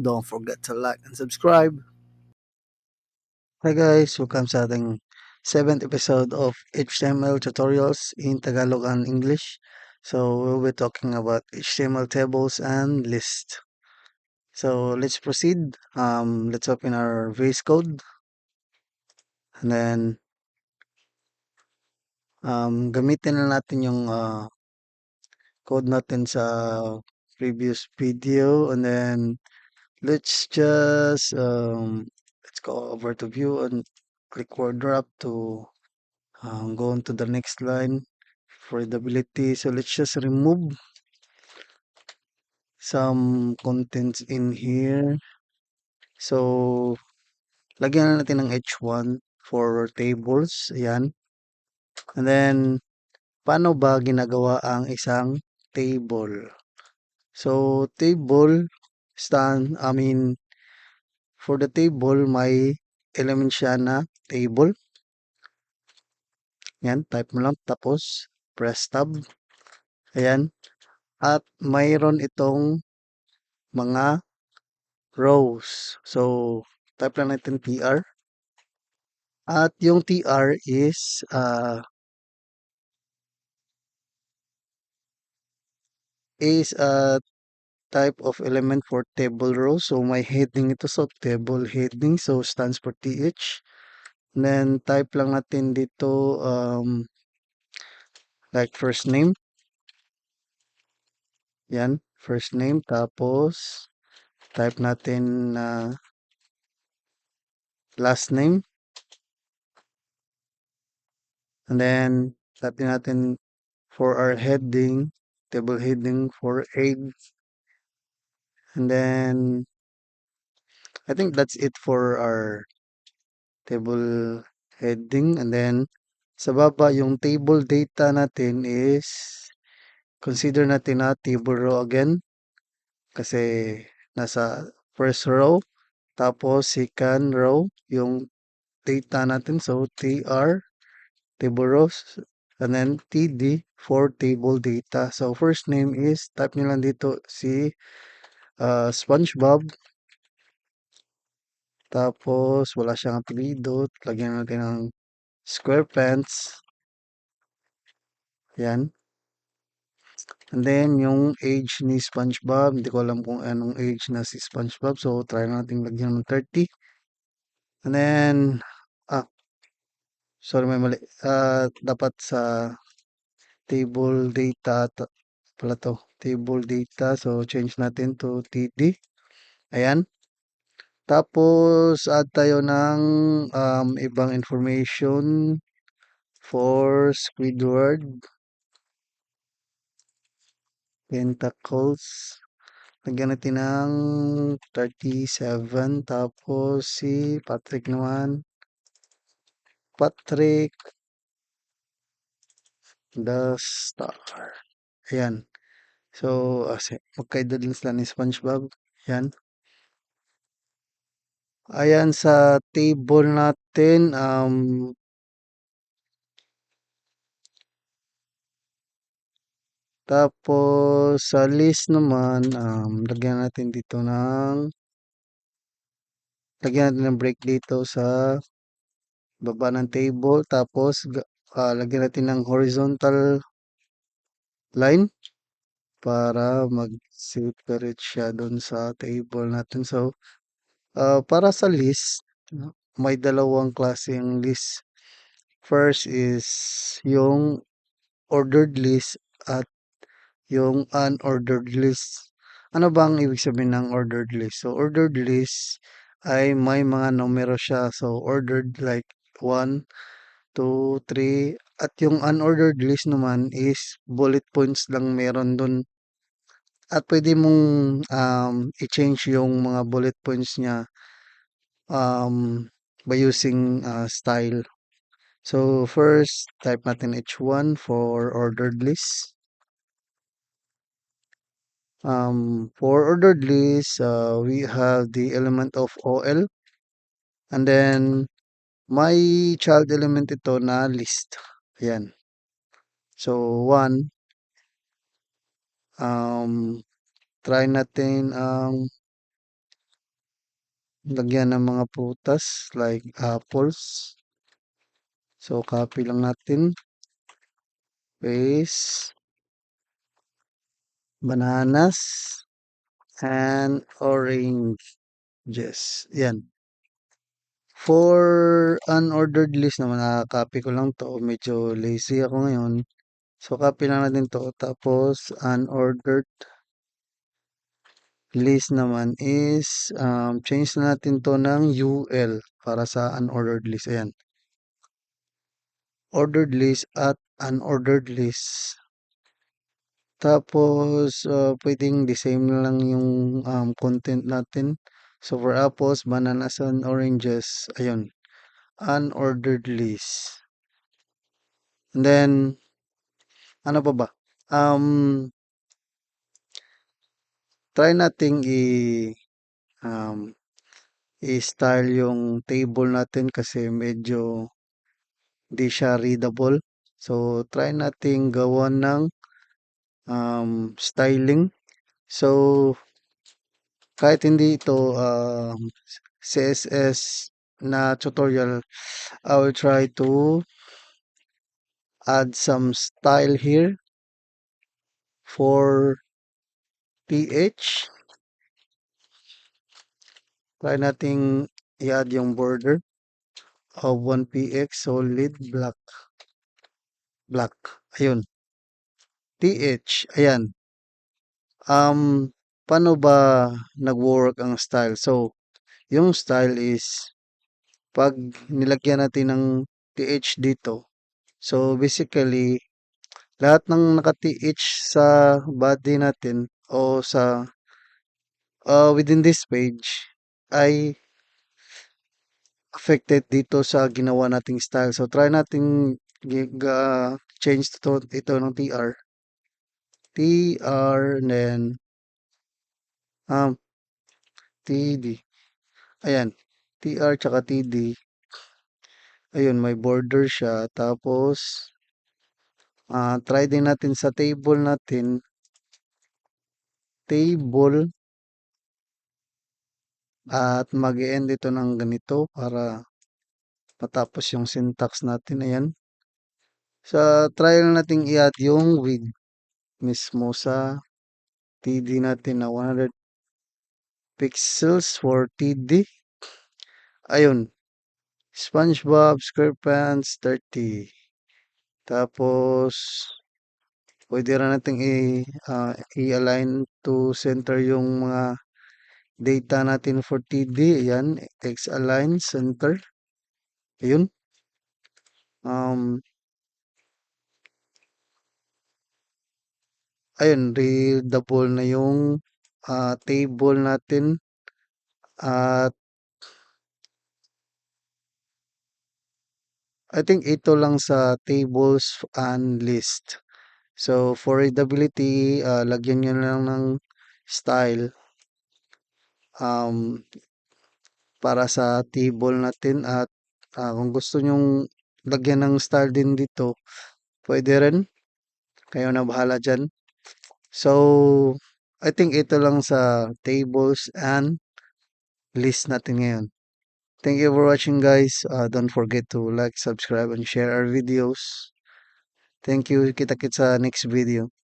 Don't forget to like and subscribe. Hi guys, welcome sa ating 7th episode of HTML tutorials in Tagalog and English. So we'll be talking about HTML tables and lists. So let's proceed. Let's open our VS Code and then gamitin na natin yung code natin sa previous video and then let's go over to view and click word drop to go on to the next line for readability. So let's just remove some contents in here. So lagyan na natin ng H1 for tables. Ayan. And then paano ba ginagawa ang isang table? So table for the table may element siya na table. Yan, type mo lang tapos press tab. Ayan. At mayroon itong mga rows. So, type lang natin tr. At yung tr is a type of element for table row. So, may heading ito. So, table heading. So, stands for th. And then, type lang natin dito like first name. Yan, first name. Tapos, type natin last name. And then, type natin for our heading, table heading for age. And then, I think that's it for our table heading. And then, sa baba, yung table data natin is, consider natin na table row again. Kasi, nasa first row. Tapos, second row, yung data natin. So, tr, table rows. And then, td for table data. So, first name is, type nyo lang dito si SpongeBob. Tapos, wala siyang apelido. Lagyan natin ng SquarePants. Yan. And then, yung age ni SpongeBob. Hindi ko alam kung anong age na si SpongeBob. So, try natin lagyan ng 30. And then, ah, sorry, may mali. Dapat sa table data pala to. Table data. So, change natin to TD. Ayan. Tapos, add tayo ng ibang information for Squidward. Pentacles. Lagyan natin ng 37. Tapos, si Patrick naman. Patrick the Star. Ayan. So, magkaedad lang sila ni SpongeBob. Ayan. Ayan sa table natin, tapos sa list naman, lagyan natin ng break dito sa baba ng table. Tapos, lagyan natin ng horizontal line para mag-separate siya dun sa table natin. So, para sa list, may dalawang klaseng list. First is yung ordered list at yung unordered list. Ano bang ibig sabihin ng ordered list? So, ordered list ay may mga numero siya. So, ordered like 1, 2, 3. At yung unordered list naman is bullet points lang meron dun. At pwede mong i-change yung mga bullet points niya by using style. So, first, type natin H1 for ordered list. For ordered list, we have the element of OL. And then, may child element ito na list. Ayan. So, 1, Um, try natin ang lagyan ng mga prutas like apples. So, copy lang natin. Paste. Bananas and oranges. Yan. For unordered list naman, copy ko lang to. Medyo lazy ako ngayon. So, copy lang natin to. Tapos, unordered list naman is, change na natin to ng UL para sa unordered list. Ayan. Ordered list at unordered list. Tapos, pwedeng the same na lang yung content natin. So, for apples, bananas, and oranges, ayun, unordered list. And then, ano pa ba? Um, try nating um, i-style yung table natin kasi medyo di siya readable. So, try nating gawa ng styling. So, kahit hindi ito CSS na tutorial, I will try to add some style here for PH. Try nating i-add yung border of 1px solid black. Black. Ayun. TH. Ayan. Paano ba nag-work ang style? So, yung style is pag nilagyan natin ng TH dito. So, basically, lahat ng naka-TH sa body natin o sa within this page ay affected dito sa ginawa nating style. So, try nating change ito ng TR. TR, and then um, TD. Ayan. TR tsaka TD. Ayun, may border siya. Tapos, try din natin sa table natin. Table. At mag-end ito ng ganito para matapos yung syntax natin. Ayan. Sa trial nating i-add yung width mismo sa TD natin na 100 pixels for TD. Ayun. SpongeBob SquarePants 30. Tapos, pwede rin natin i-align to center yung mga data natin for TD. Ayan. X-align center. Ayun. Ayun, readable na yung table natin at I think ito lang sa tables and list. So, for readability, lagyan nyo na lang ng style um, para sa table natin at kung gusto nyong lagyan ng style din dito, pwede rin. Kayo na bahala dyan. So, I think ito lang sa tables and list natin ngayon. Thank you for watching, guys. Don't forget to like, subscribe, and share our videos. Thank you. Kita-kits sa next video.